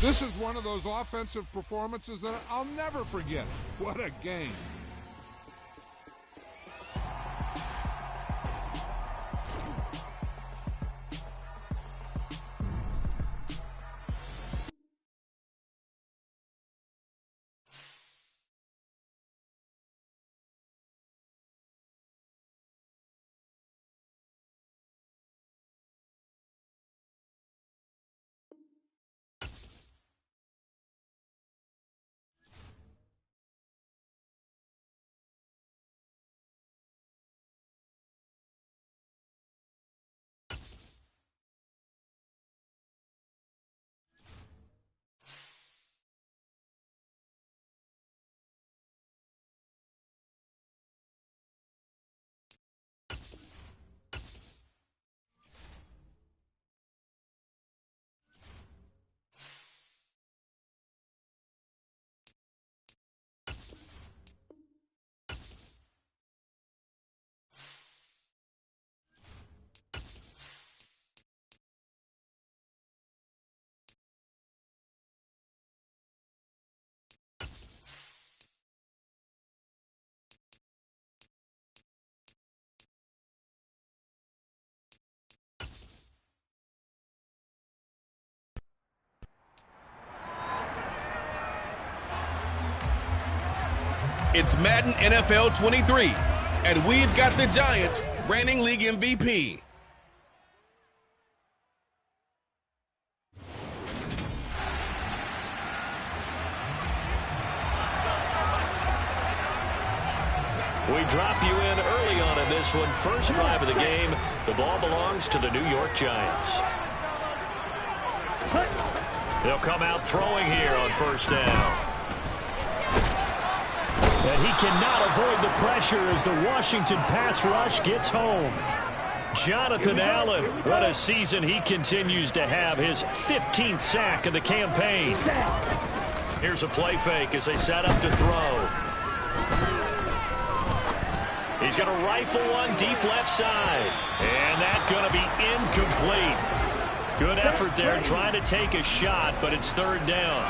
This is one of those offensive performances that I'll never forget. What a game. It's Madden NFL 23, and we've got the Giants reigning league MVP. We drop you in early on in this one. First drive of the game. The ball belongs to the New York Giants. They'll come out throwing here on first down. And he cannot avoid the pressure as the Washington pass rush gets home. Jonathan Allen, what a season he continues to have. His 15th sack of the campaign. Here's a play fake as they set up to throw. He's going to rifle one deep left side. And that's going to be incomplete. Good effort there trying to take a shot, but it's third down.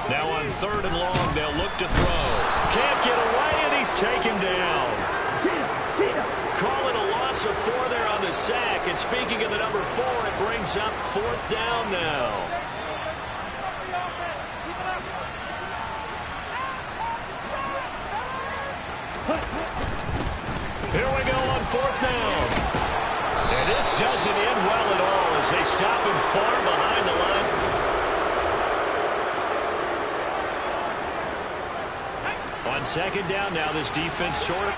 Now on third and long, they'll look to throw. Can't get away, and he's taken down. Call it a loss of 4 there on the sack. And speaking of the number 4, it brings up fourth down now. Here we go on fourth down. And this doesn't end well at all as they stop him far behind the line. On second down now, this defense short.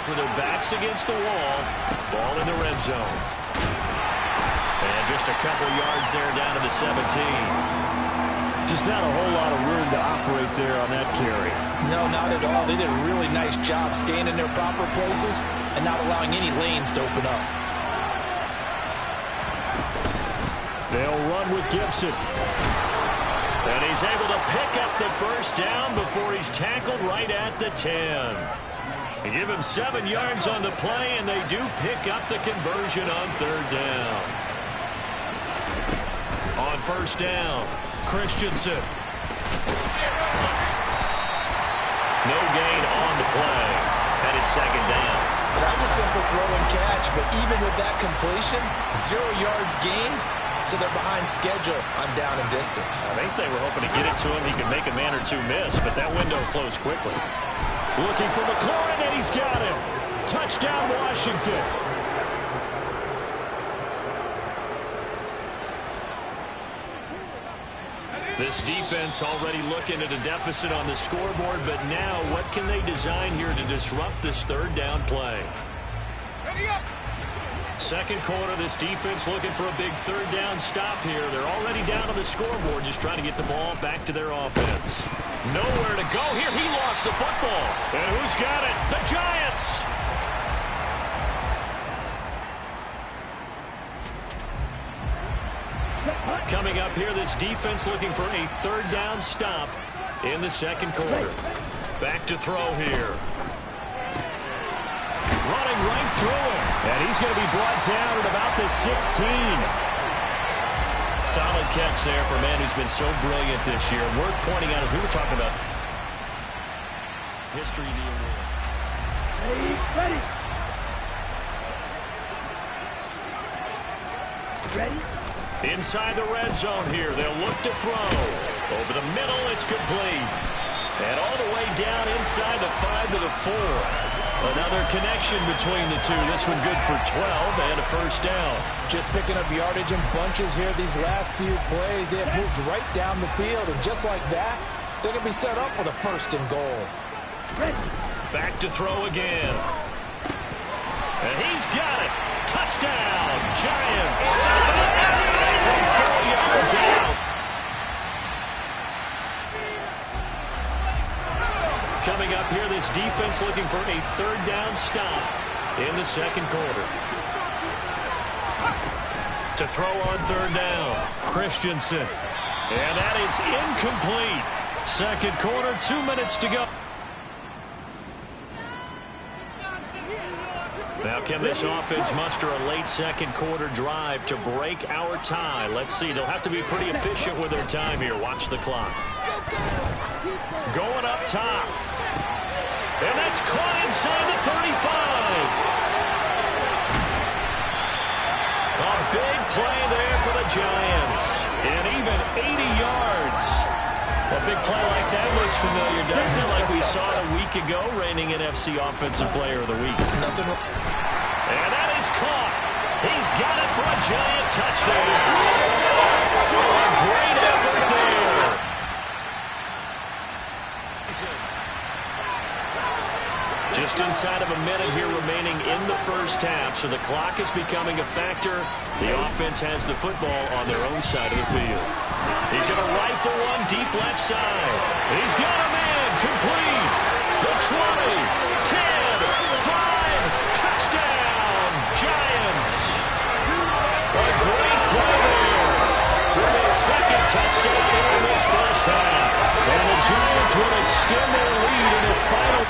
For their backs against the wall. Ball in the red zone. And just a couple yards there down to the 17. Just not a whole lot of room to operate there on that carry. No, not at all. They did a really nice job staying in their proper places and not allowing any lanes to open up. They'll run with Gibson. And he's able to pick up the first down before he's tackled right at the 10. They give him 7 yards on the play, and they do pick up the conversion on third down. On first down, Christensen. No gain on the play. Headed second down. That was a simple throw and catch, but even with that completion, 0 yards gained, so they're behind schedule on down and distance. I think they were hoping to get it to him. He could make a man or two miss, but that window closed quickly. Looking for McLaurin, and he's got him. Touchdown. touchdown, Washington. This defense already looking at a deficit on the scoreboard, but now what can they design here to disrupt this third down play? Second quarter, this defense looking for a big third down stop here. They're already down on the scoreboard, just trying to get the ball back to their offense. Nowhere to go here. He lost the football. And who's got it? The Giants. Coming up here, this defense looking for a third down stop in the second quarter. Back to throw here. Running right through him. And he's going to be brought down at about the 16. Solid catch there for a man who's been so brilliant this year. Worth pointing out as we were talking about history of the award. Ready? Inside the red zone here. They'll look to throw. Over the middle, it's complete. And all the way down inside the 5 to the 4. Another connection between the two. This one good for 12 and a first down. Just picking up yardage in bunches here these last few plays. They have moved right down the field, and just like that, they're going to be set up with a first and goal. Back to throw again. And he's got it. Touchdown, Giants. From 4 yards out. Coming up here, this defense looking for a third down stop in the second quarter. To throw on third down, Christensen. And that is incomplete. Second quarter, 2 minutes to go. Now, can this offense muster a late second quarter drive to break our tie? Let's see. They'll have to be pretty efficient with their time here. Watch the clock. Going up top. And that's caught inside the 35. A big play there for the Giants. And even 80 yards. A big play like that looks familiar, doesn't it? Like we saw it a week ago, reigning NFC Offensive Player of the Week. And that is caught. He's got it for a Giant touchdown. A great effort there. Just inside of a minute here remaining in the first half, so the clock is becoming a factor. The offense has the football on their own side of the field. He's going to rifle one deep left side. He's got a man complete. The 20, 10, 5, touchdown, Giants. A great play there with his second touchdown in this first half. And the Giants will extend their lead in the final.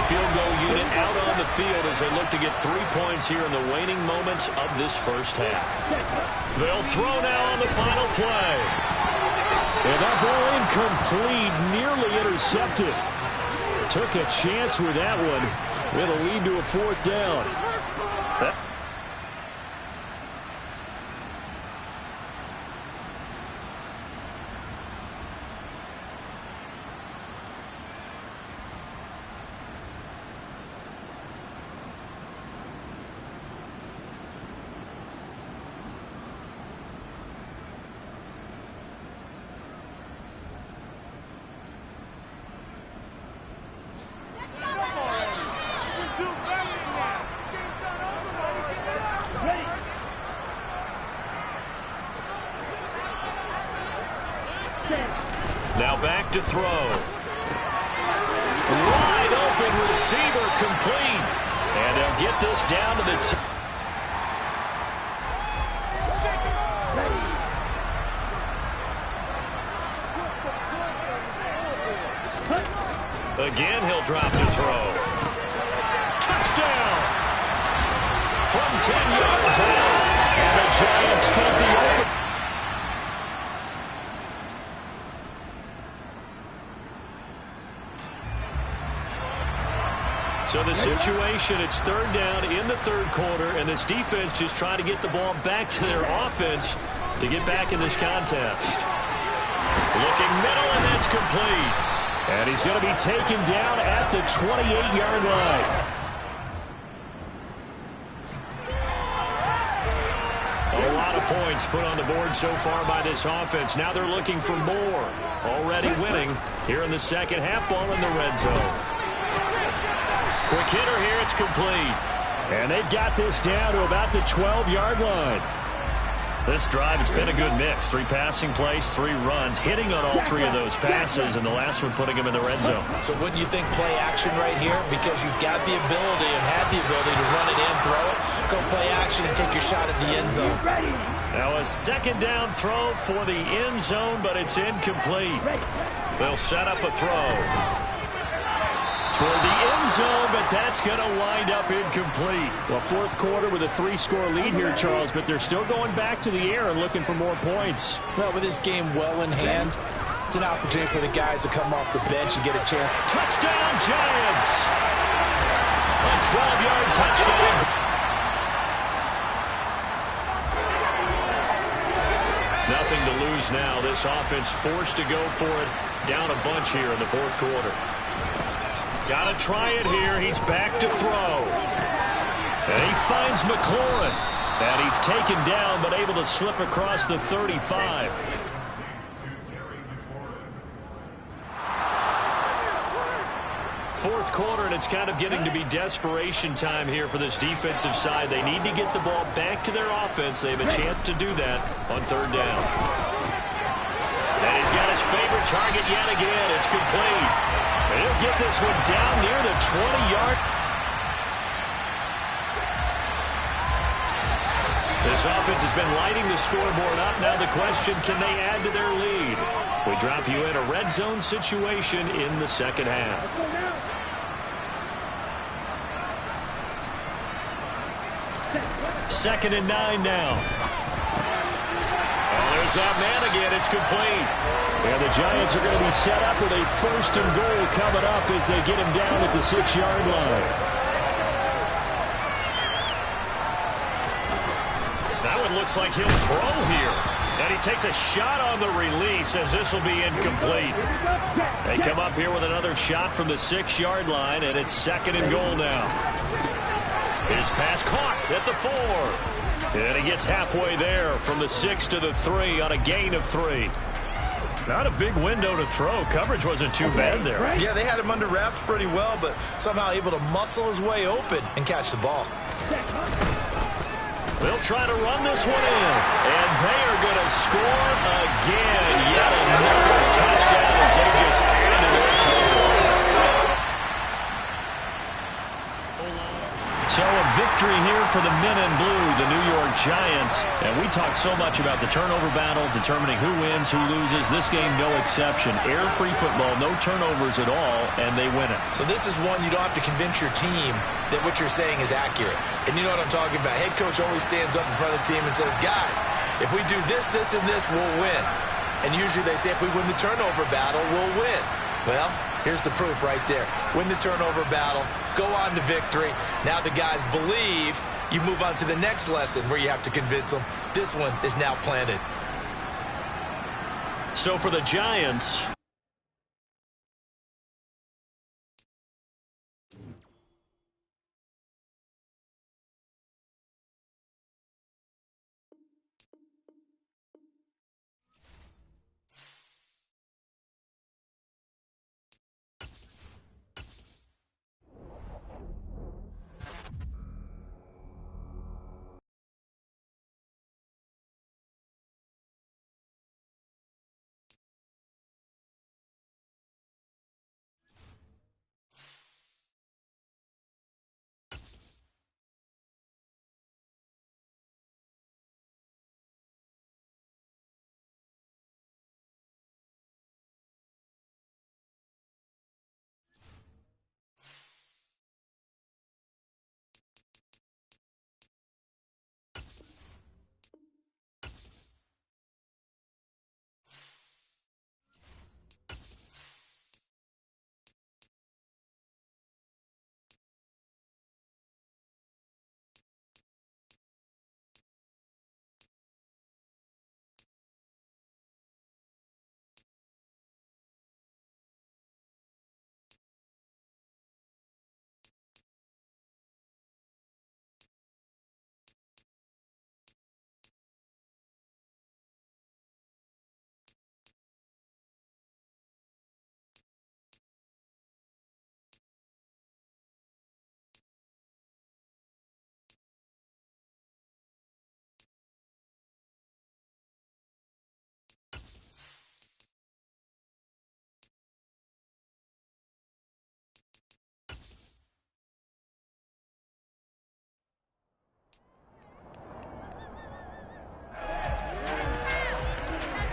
Field goal unit out on the field as they look to get 3 points here in the waning moments of this first half. They'll throw now on the final play. And that ball incomplete, nearly intercepted. Took a chance with that one. It'll lead to a fourth down. Now back to throw. Wide open receiver complete. And they'll get this down to the Again, he'll drop to throw. Touchdown! From 10 yards out. And the Giants take the over. So the situation, it's third down in the third quarter, and this defense just trying to get the ball back to their offense to get back in this contest. Looking middle, and that's complete. And he's going to be taken down at the 28-yard line. A lot of points put on the board so far by this offense. Now they're looking for more. Already winning here in the second half, ball in the red zone. Quick hitter here, it's complete. And they've got this down to about the 12-yard line. This drive, it's been a good mix. 3 passing plays, 3 runs, hitting on all 3 of those passes, and the last one putting him in the red zone. So wouldn't you think play action right here? Because you've got the ability and have the ability to run it in, throw it, go play action, and take your shot at the end zone. Now a second down throw for the end zone, but it's incomplete. They'll set up a throw toward the end zone, but that's going to wind up incomplete. Well, fourth quarter with a 3-score lead here, Charles, but they're still going back to the air and looking for more points. Well, with this game well in hand, it's an opportunity for the guys to come off the bench and get a chance. Touchdown, Giants! A 12-yard touchdown. Nothing to lose now. This offense forced to go for it. Down a bunch here in the fourth quarter. Got to try it here. He's back to throw. And he finds McLaurin. And he's taken down, but able to slip across the 35. Fourth quarter, and it's kind of getting to be desperation time here for this defensive side. They need to get the ball back to their offense. They have a chance to do that on third down. And he's got his favorite target yet again. It's complete. And he'll get this one down near the 20-yard. This offense has been lighting the scoreboard up. Now the question, can they add to their lead? We drop you in a red zone situation in the second half. Second and 9 now. Oh, there's that man again. It's complete. And the Giants are going to be set up with a first and goal coming up as they get him down at the 6-yard line. That one looks like he'll throw here. And he takes a shot on the release as this will be incomplete. They come up here with another shot from the 6-yard line, and it's second and goal now. His pass caught at the 4. And he gets halfway there from the 6 to the 3 on a gain of 3. Not a big window to throw. Coverage wasn't too bad there. Yeah, they had him under wraps pretty well, but somehow able to muscle his way open and catch the ball. They'll try to run this one in, and they are going to score again. Yet another touchdown as they just add to their totals. So a victory here for the men in blue, the New York Giants. And we talk so much about the turnover battle, determining who wins, who loses. This game, no exception. Air-free football, no turnovers at all, and they win it. So this is one you don't have to convince your team that what you're saying is accurate. And you know what I'm talking about. Head coach always stands up in front of the team and says, guys, if we do this, this, and this, we'll win. And usually they say if we win the turnover battle, we'll win. Well, here's the proof right there. Win the turnover battle, go on to victory. Now the guys believe. You move on to the next lesson where you have to convince them. This one is now planted. So for the Giants,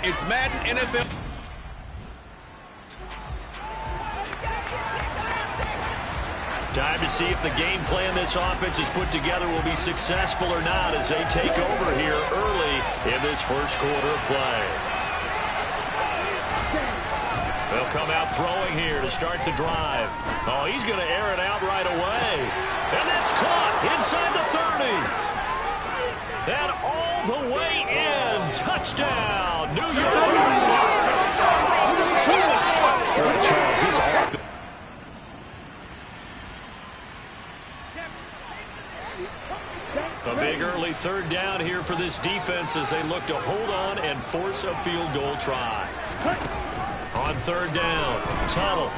It's Madden NFL. Time to see if the game plan this offense has put together will be successful or not as they take over here early in this first quarter of play. They'll come out throwing here to start the drive. Oh, he's going to air it out right away. And that's caught inside the 30. And all the way in. Touchdown, New York. Charles, his offense. A big early third down here for this defense as they look to hold on and force a field goal try. On third down, tunnel.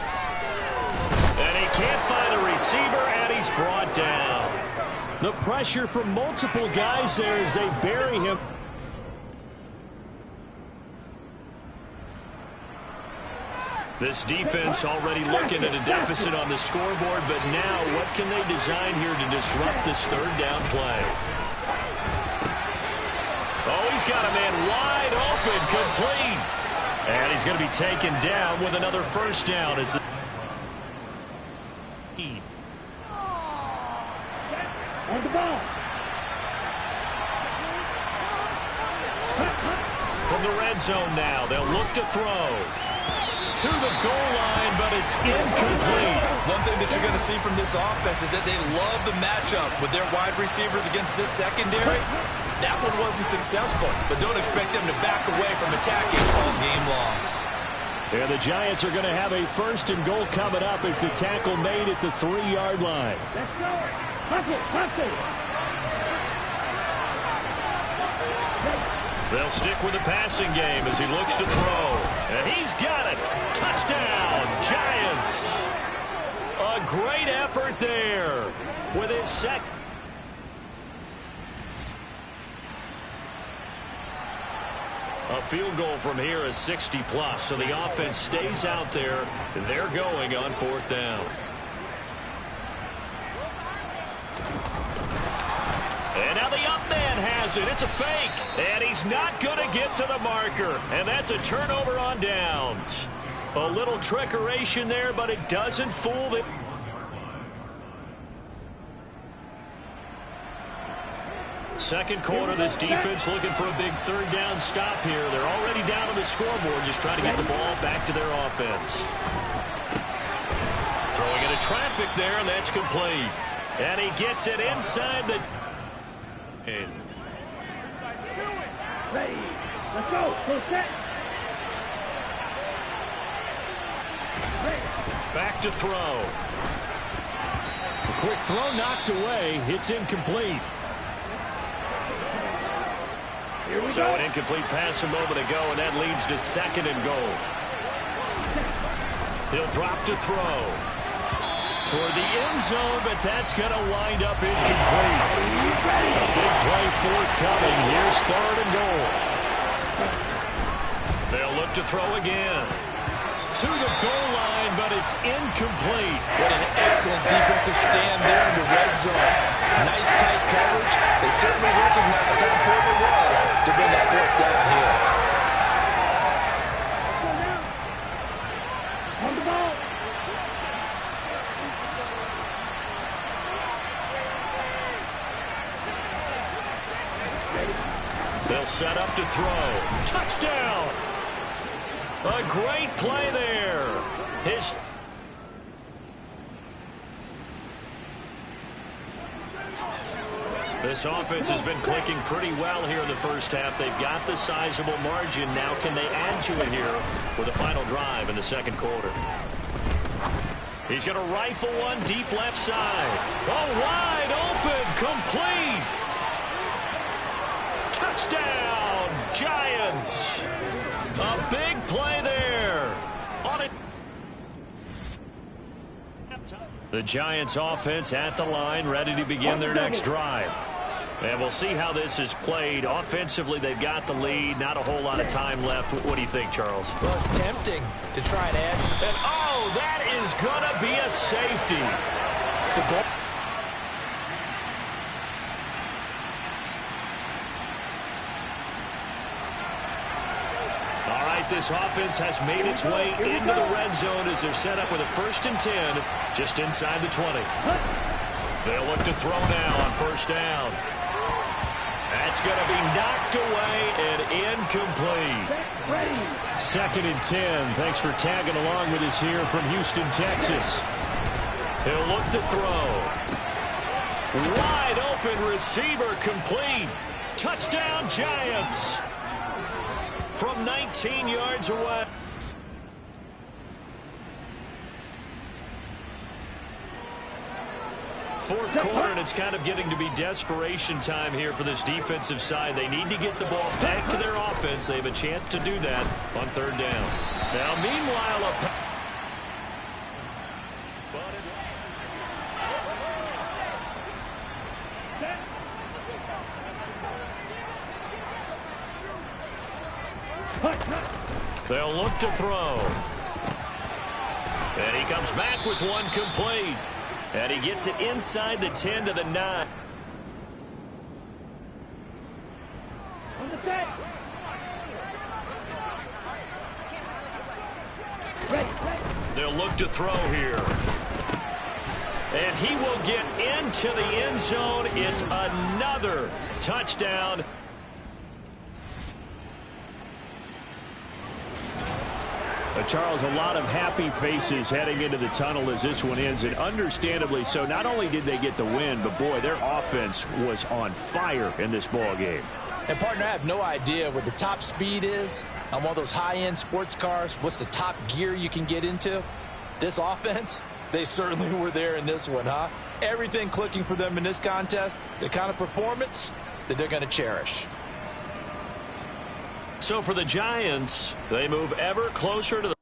And he can't find a receiver, and he's brought down. The pressure from multiple guys there as they bury him. This defense already looking at a deficit on the scoreboard, but now what can they design here to disrupt this third down play? Oh, he's got a man wide open, complete. And he's going to be taken down with another first down as the on the ball. From the red zone now, they'll look to throw. To the goal line, but it's incomplete. One thing that you're going to see from this offense is that they love the matchup with their wide receivers against this secondary. That one wasn't successful, but don't expect them to back away from attacking all game long. And the Giants are going to have a first and goal coming up as the tackle made at the 3-yard line. Let's go. Puff it. They'll stick with the passing game as he looks to throw. And he's got it. Touchdown, Giants. A great effort there with his second. A field goal from here is 60+, so the offense stays out there. They're going on fourth down. And now the up man has it. It's a fake. And he's not going to get to the marker. And that's a turnover on downs. A little trickeration there, but it doesn't fool them. Second quarter, this defense looking for a big third down stop here. They're already down on the scoreboard, just trying to get the ball back to their offense. Throwing into traffic there, and that's complete. And he gets it inside the... Ready. Let's go. Full set. Back to throw. A quick throw knocked away. It's incomplete. So an incomplete pass a moment ago, and that leads to second and goal. He'll drop to throw. Toward the end zone, but that's going to wind up incomplete. A big play forthcoming. Here's third and goal. They'll look to throw again. To the goal line, but it's incomplete. What an excellent defensive stand there in the red zone. Nice tight coverage. They certainly recognized how important it was to bring that fourth down here. On the ball. They'll set up to throw. Touchdown! A great play there. This offense has been clicking pretty well here in the first half. They've got the sizable margin. Now can they add to it here with a final drive in the second quarter? He's going to rifle one deep left side. Oh, wide open, complete. Touchdown, Giants. A big play there. On it. The Giants offense at the line, ready to begin their next drive. And we'll see how this is played. Offensively, they've got the lead. Not a whole lot of time left. What do you think, Charles? Well, it's tempting to try and add. And, oh, that is going to be a safety. The goal. All right, this offense has made its way into the red zone as they're set up with a 1st and 10 just inside the 20. They'll look to throw now on 1st down. That's going to be knocked away and incomplete. 2nd and 10. Thanks for tagging along with us here from Houston, Texas. He'll look to throw. Wide open receiver complete. Touchdown, Giants. From 19 yards away. Fourth quarter, and it's kind of getting to be desperation time here for this defensive side. They need to get the ball back to their offense. They have a chance to do that on 3rd down. Now, meanwhile, they'll look to throw. And he comes back with one complete. And he gets it inside the 10 to the 9. They'll look to throw here. And he will get into the end zone. It's another touchdown. Charles, a lot of happy faces heading into the tunnel as this one ends, and understandably so. Not only did they get the win, but, boy, their offense was on fire in this ball game. And, partner, I have no idea what the top speed is on one of those high-end sports cars. What's the top gear you can get into? This offense, they certainly were there in this one, huh? Everything clicking for them in this contest, the kind of performance that they're going to cherish. So for the Giants, they move ever closer to the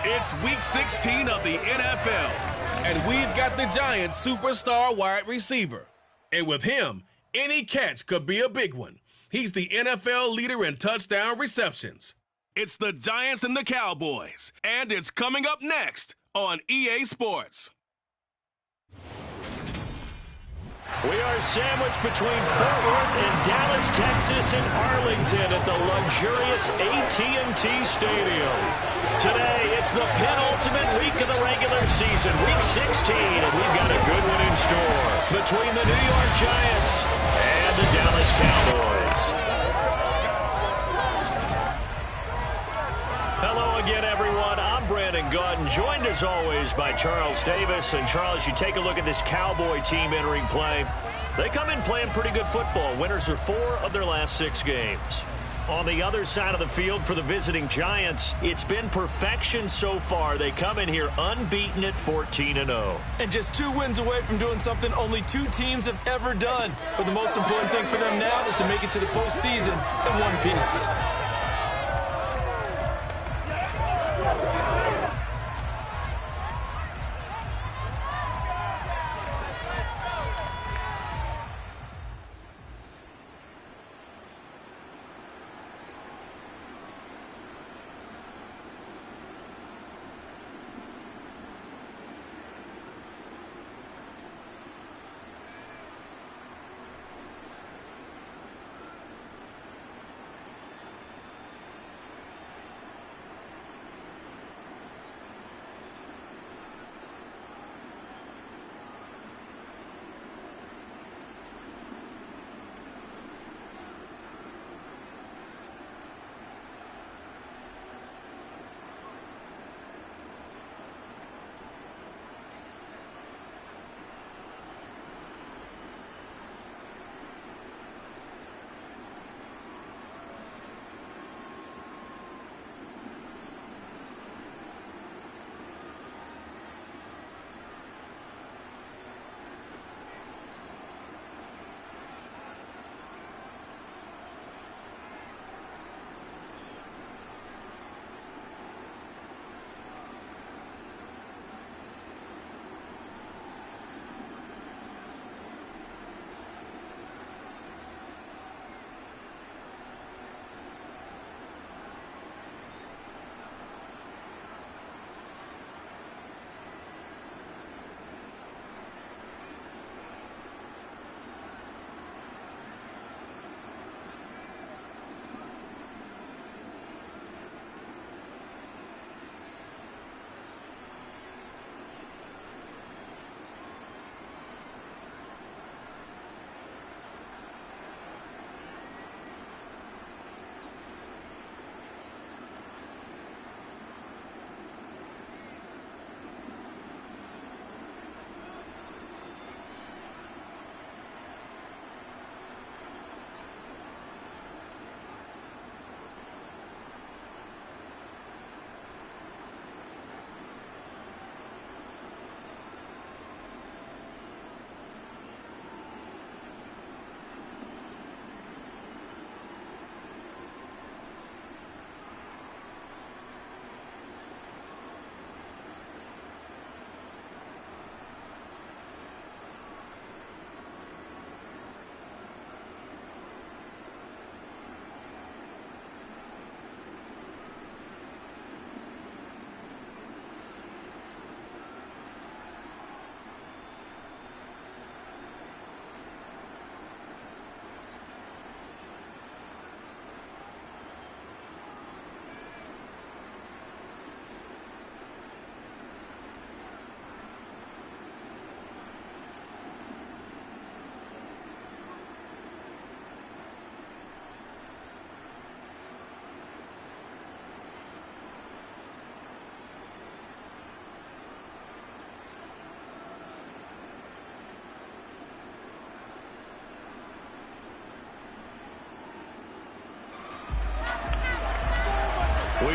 It's Week 16 of the NFL, and we've got the Giants' superstar wide receiver. And with him, any catch could be a big one. He's the NFL leader in touchdown receptions. It's the Giants and the Cowboys, and it's coming up next on EA Sports. We are sandwiched between Fort Worth and Dallas, Texas, and Arlington at the luxurious AT&T Stadium. Today, it's the penultimate week of the regular season, Week 16, and we've got a good one in store between the New York Giants and the Dallas Cowboys. Hello again, everyone. I'm Brandon Gautin, joined as always by Charles Davis. And Charles, you take a look at this Cowboy team entering play. They come in playing pretty good football. Winners are 4 of their last 6 games. On the other side of the field for the visiting Giants, it's been perfection so far. They come in here unbeaten at 14-0. And just 2 wins away from doing something only 2 teams have ever done. But the most important thing for them now is to make it to the postseason in one piece.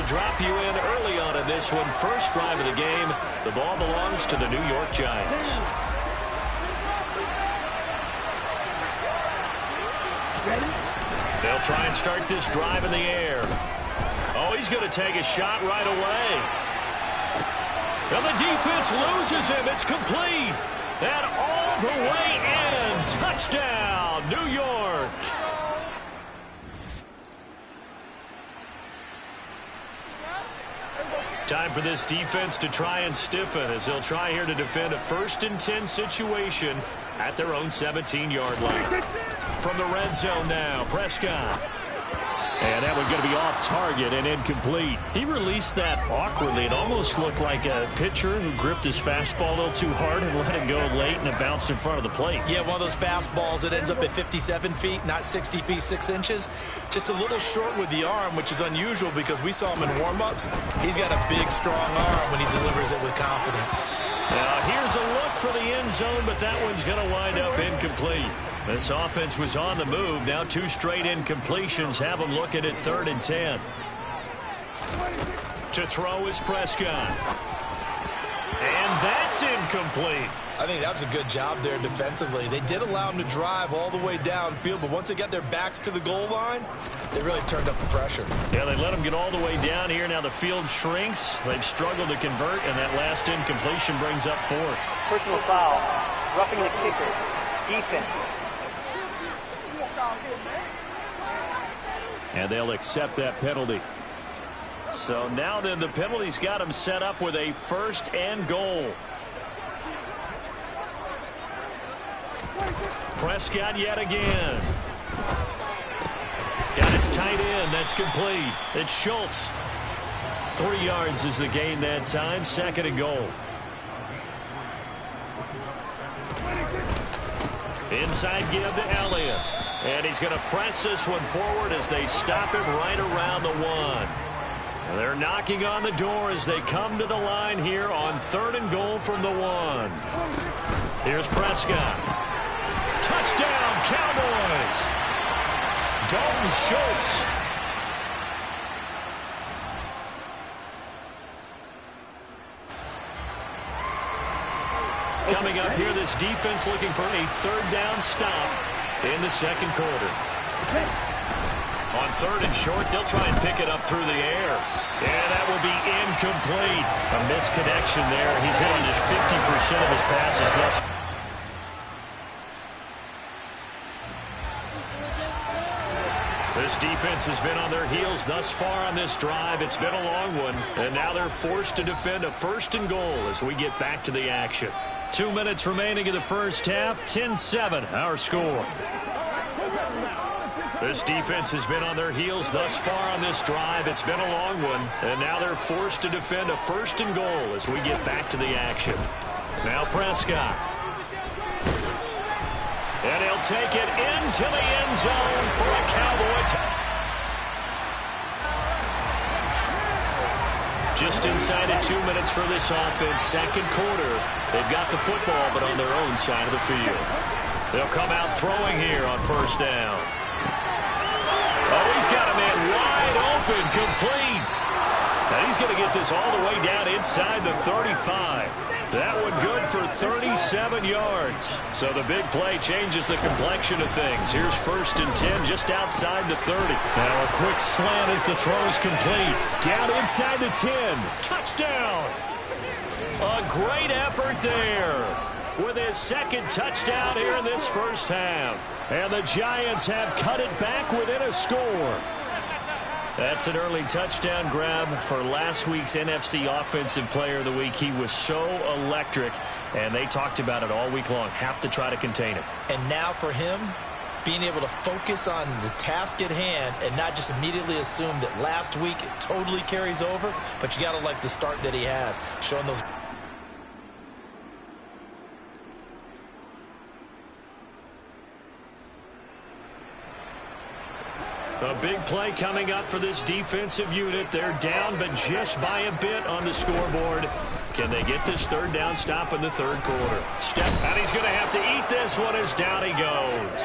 drop you in early on in this one. First drive of the game. The ball belongs to the New York Giants. They'll try and start this drive in the air. Oh, he's going to take a shot right away. And the defense loses him. It's complete. And all the way in. Touchdown, New York. Time for this defense to try and stiffen as they'll try here to defend a 1st and 10 situation at their own 17-yard line. From the red zone now, Prescott. And that one's going to be off target and incomplete. He released that awkwardly. It almost looked like a pitcher who gripped his fastball a little too hard and let it go late, and it bounced in front of the plate. Yeah, one of those fastballs that ends up at 57 feet, not 60 feet, 6 inches. Just a little short with the arm, which is unusual because we saw him in warm-ups. He's got a big, strong arm when he delivers it with confidence. Now, here's a look for the end zone, but that one's going to wind up incomplete. This offense was on the move. Now 2 straight incompletions have them looking at 3rd and 10. To throw is Prescott. And that's incomplete. I think that was a good job there defensively. They did allow him to drive all the way downfield, but once they got their backs to the goal line, they really turned up the pressure. Yeah, they let him get all the way down here. Now the field shrinks. They've struggled to convert, and that last incompletion brings up 4th. Personal foul, roughing the kicker, defense. And they'll accept that penalty. So now then the penalty's got him set up with a 1st and goal. Prescott yet again. Got his tight end. That's complete. It's Schultz. 3 yards is the gain that time. 2nd and goal. Inside give to Elliott. And he's going to press this one forward as they stop it right around the 1. They're knocking on the door as they come to the line here on 3rd and goal from the 1. Here's Prescott. Touchdown, Cowboys! Dalton Schultz. Coming up here, this defense looking for a 3rd down stop in the 2nd quarter. On 3rd and short, they'll try and pick it up through the air. And that will be incomplete. A misconnection there. He's hitting just 50% of his passes thus far. This defense has been on their heels thus far on this drive. It's been a long one, and now they're forced to defend a 1st and goal as we get back to the action. 2 minutes remaining in the first half. 10-7, our score. This defense has been on their heels thus far on this drive. It's been a long one, and now they're forced to defend a 1st and goal as we get back to the action. Now Prescott. And he'll take it into the end zone for a Cowboy touchdown. Just inside of 2 minutes for this offense. 2nd quarter. They've got the football, but on their own side of the field. They'll come out throwing here on 1st down. Oh, he's got a man wide open, complete. And he's going to get this all the way down inside the 35. That one good for 37 yards. So the big play changes the complexion of things. Here's 1st and 10 just outside the 30. Now a quick slant as the throw's complete. Down inside the 10. Touchdown. A great effort there with his 2nd touchdown here in this first half. And the Giants have cut it back within a score. That's an early touchdown grab for last week's NFC Offensive Player of the Week. He was so electric, and they talked about it all week long. Have to try to contain him. And now for him, being able to focus on the task at hand and not just immediately assume that last week it totally carries over, but you got to like the start that he has, showing those. A big play coming up for this defensive unit. They're down, but just by a bit on the scoreboard. Can they get this 3rd down stop in the 3rd quarter? Step, and he's going to have to eat this one as down he goes.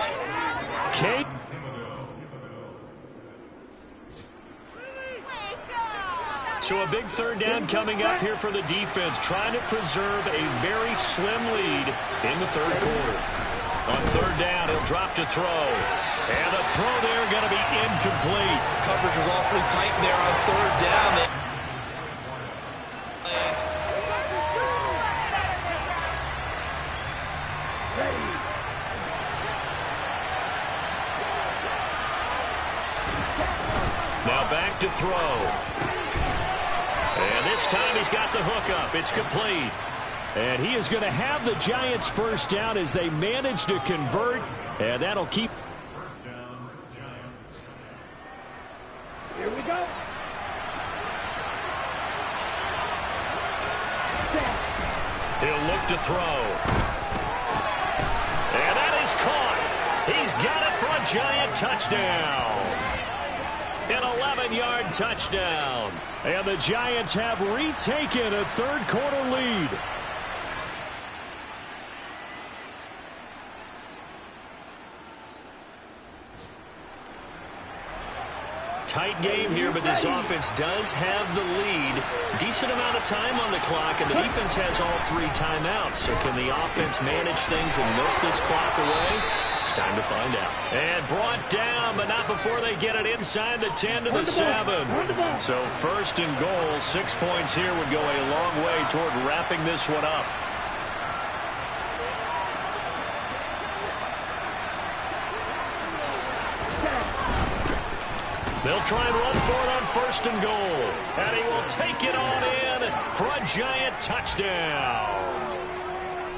So a big third down coming up here for the defense, trying to preserve a very slim lead in the third quarter. On third down, he'll drop to throw. And the throw there going to be incomplete. Coverage was awfully tight there on third down. Now back to throw. And this time he's got the hook up. It's complete. And he is going to have the Giants first down as they manage to convert. And that'll keep. Here we go. He'll look to throw. And that is caught. He's got it for a Giant touchdown. An 11-yard touchdown. And the Giants have retaken a third quarter lead. Tight game here, but this offense does have the lead. Decent amount of time on the clock, and the defense has all 3 timeouts. So can the offense manage things and milk this clock away? It's time to find out. And brought down, but not before they get it inside the 10 to the 7. So first and goal, 6 points here would go a long way toward wrapping this one up. They'll try and run for it on first and goal. And he will take it on in for a Giant touchdown.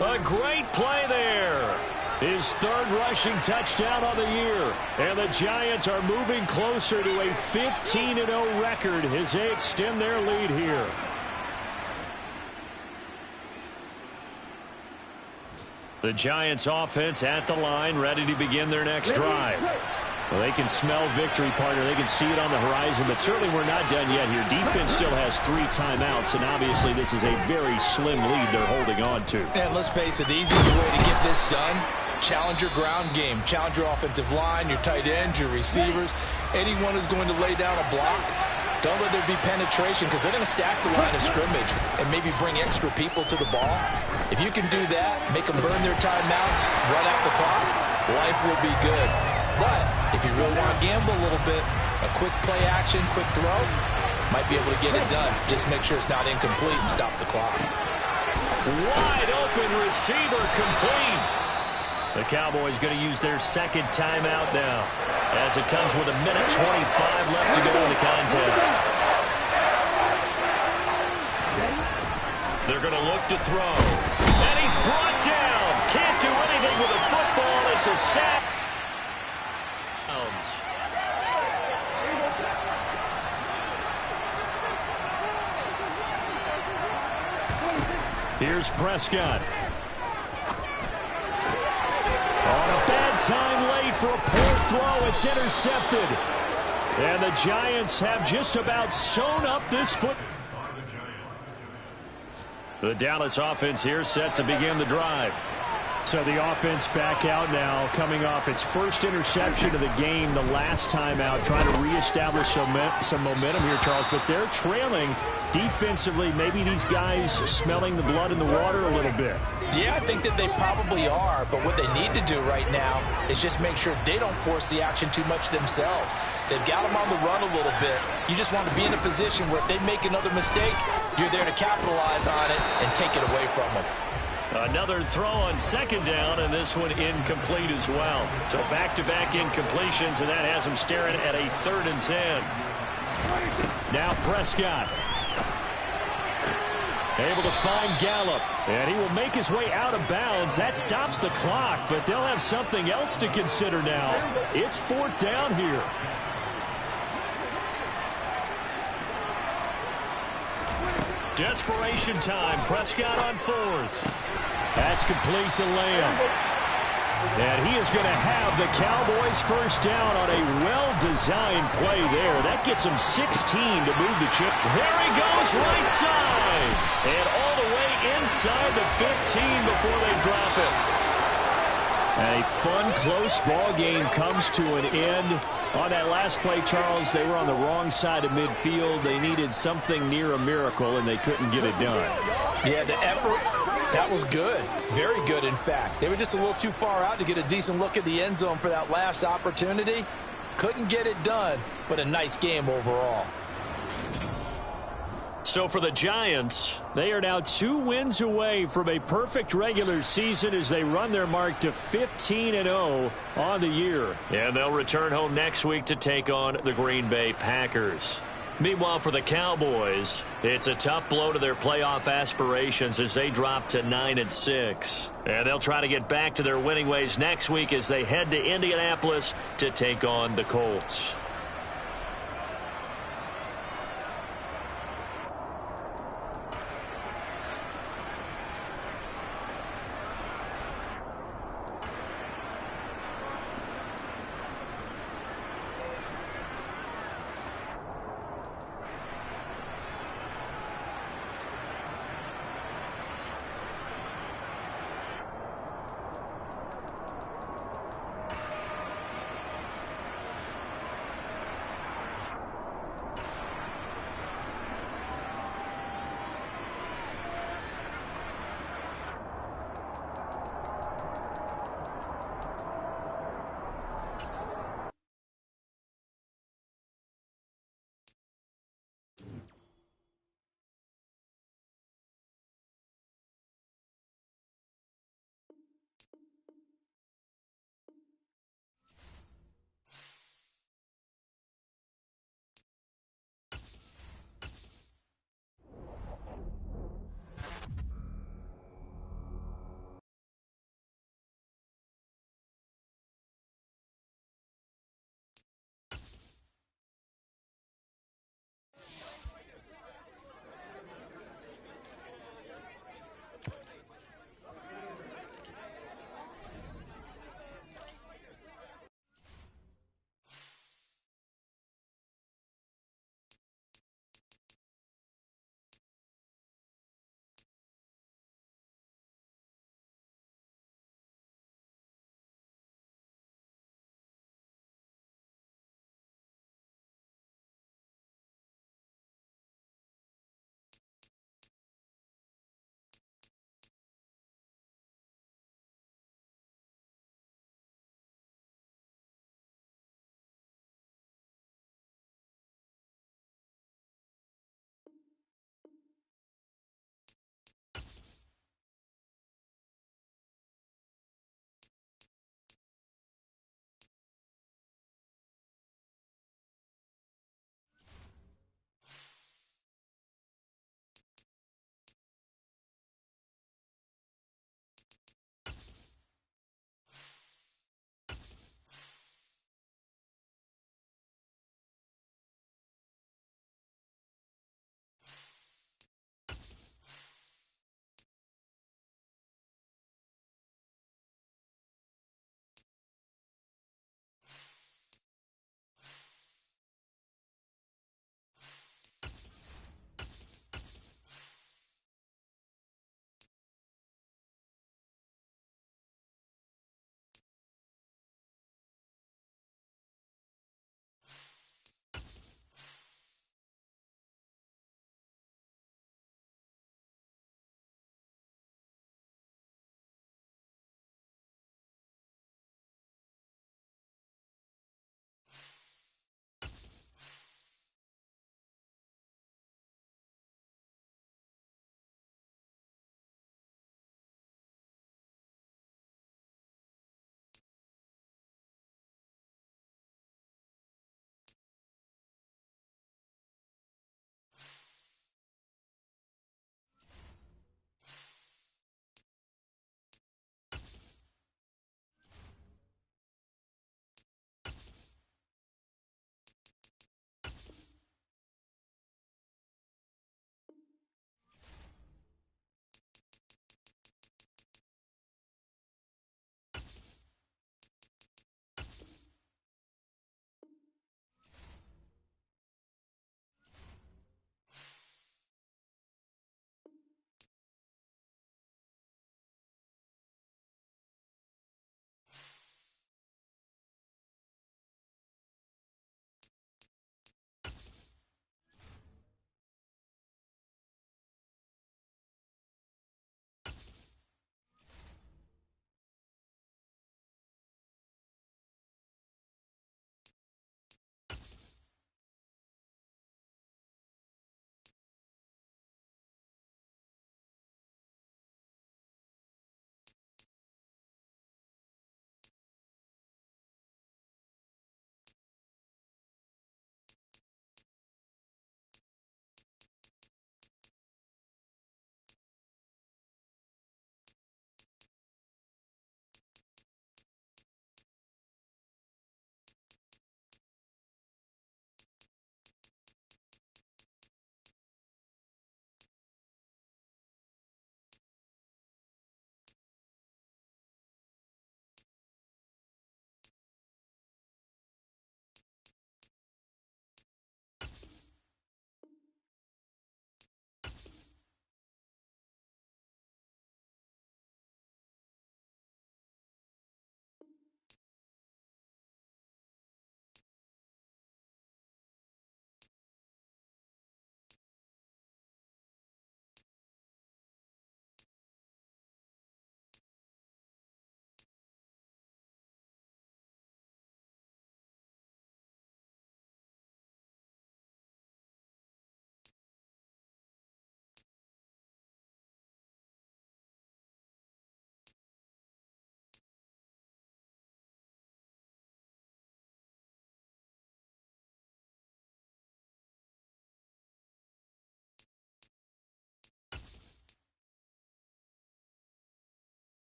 A great play there. His third rushing touchdown on the year. And the Giants are moving closer to a 15-0 record as they extend their lead here. The Giants offense at the line, ready to begin their next drive. Well, they can smell victory, partner. They can see it on the horizon, but certainly we're not done yet here. Defense still has 3 timeouts, and obviously this is a very slim lead they're holding on to. And let's face it, the easiest way to get this done, challenge your ground game. Challenge your offensive line, your tight ends, your receivers. Anyone who's going to lay down a block, don't let there be penetration because they're going to stack the line of scrimmage and maybe bring extra people to the ball. If you can do that, make them burn their timeouts, run out the clock, life will be good. But if you really want to gamble a little bit, a quick play action, quick throw, might be able to get it done. Just make sure it's not incomplete and stop the clock. Wide open receiver complete. The Cowboys going to use their second timeout now as it comes with 1:25 left to go in the contest. They're going to look to throw. And he's brought down. Can't do anything with a football. It's a sack. Here's Prescott. On a bad time late for a poor throw. It's intercepted. And the Giants have just about sewn up this foot. The Dallas offense here set to begin the drive. So the offense back out now, coming off its first interception of the game the last time out, trying to reestablish some momentum here, Charles. But they're trailing defensively. Maybe these guys smelling the blood in the water a little bit. Yeah, I think that they probably are. But what they need to do right now is just make sure they don't force the action too much themselves. They've got them on the run a little bit. You just want to be in a position where if they make another mistake, you're there to capitalize on it and take it away from them. Another throw on second down, and this one incomplete as well. So back-to-back incompletions, and that has them staring at a 3rd and 10. Now Prescott. Able to find Gallup, and he will make his way out of bounds. That stops the clock, but they'll have something else to consider now. It's 4th down here. Desperation time. Prescott on 4th. That's complete to Lamb. And he is going to have the Cowboys first down on a well-designed play there. That gets him 16 to move the chip. There he goes, right side. And all the way inside the 15 before they drop it. And a fun, close ball game comes to an end. On that last play, Charles, they were on the wrong side of midfield. They needed something near a miracle, and they couldn't get it done. Yeah, the effort, that was good. Very good, in fact. They were just a little too far out to get a decent look at the end zone for that last opportunity. Couldn't get it done, but a nice game overall. So for the Giants, they are now 2 wins away from a perfect regular season as they run their mark to 15-0 on the year. And they'll return home next week to take on the Green Bay Packers. Meanwhile, for the Cowboys, it's a tough blow to their playoff aspirations as they drop to 9-6. And they'll try to get back to their winning ways next week as they head to Indianapolis to take on the Colts.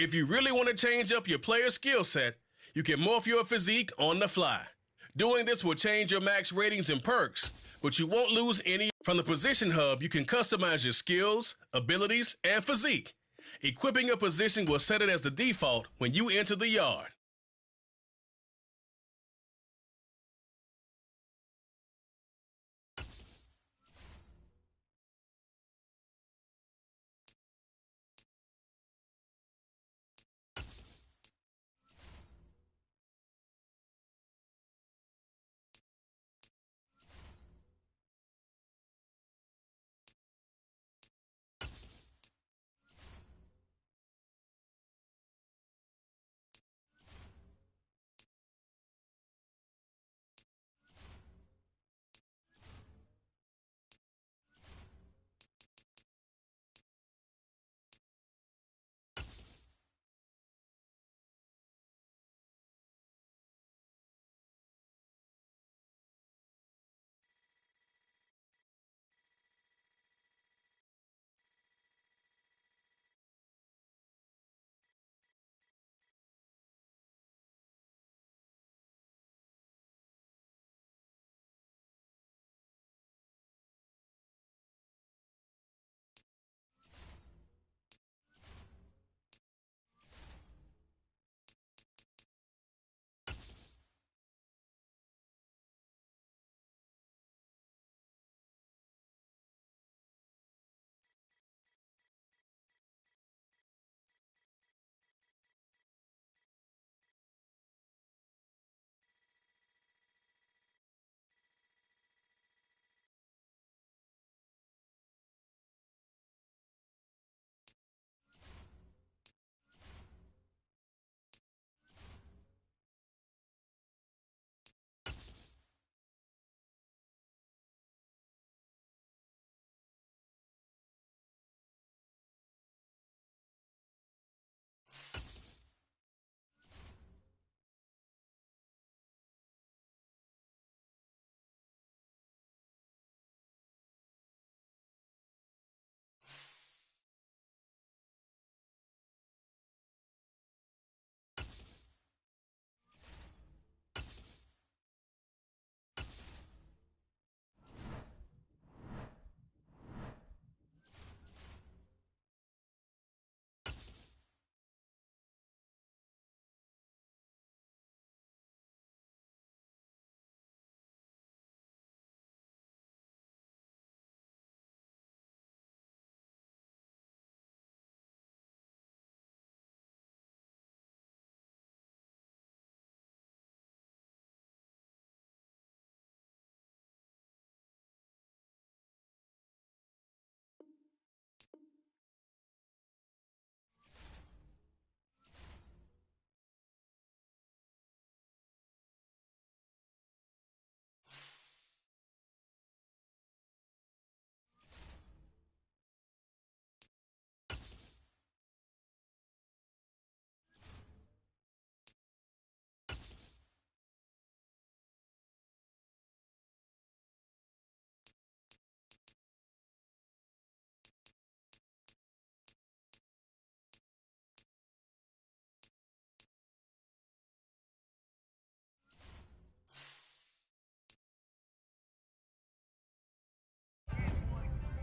If you really want to change up your player's skill set, you can morph your physique on the fly. Doing this will change your max ratings and perks, but you won't lose any. From the Position Hub, you can customize your skills, abilities, and physique. Equipping a position will set it as the default when you enter the yard.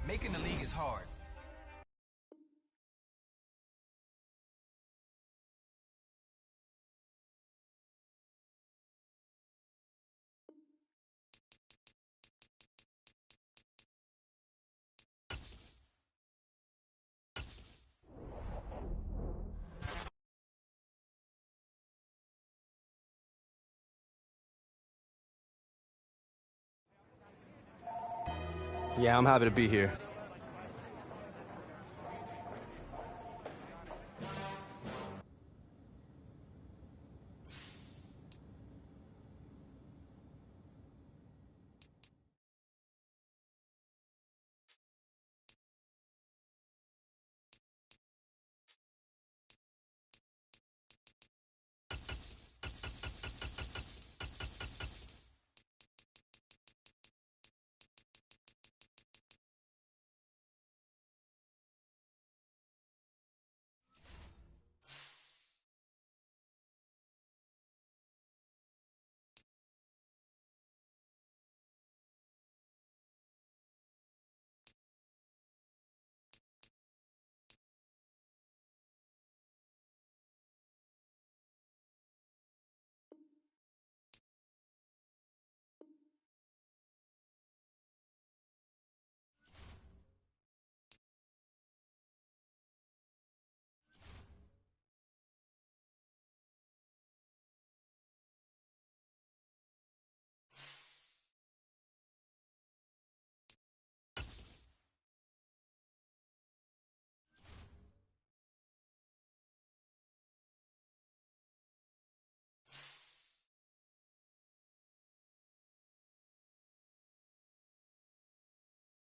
Making the league is hard. Yeah, I'm happy to be here.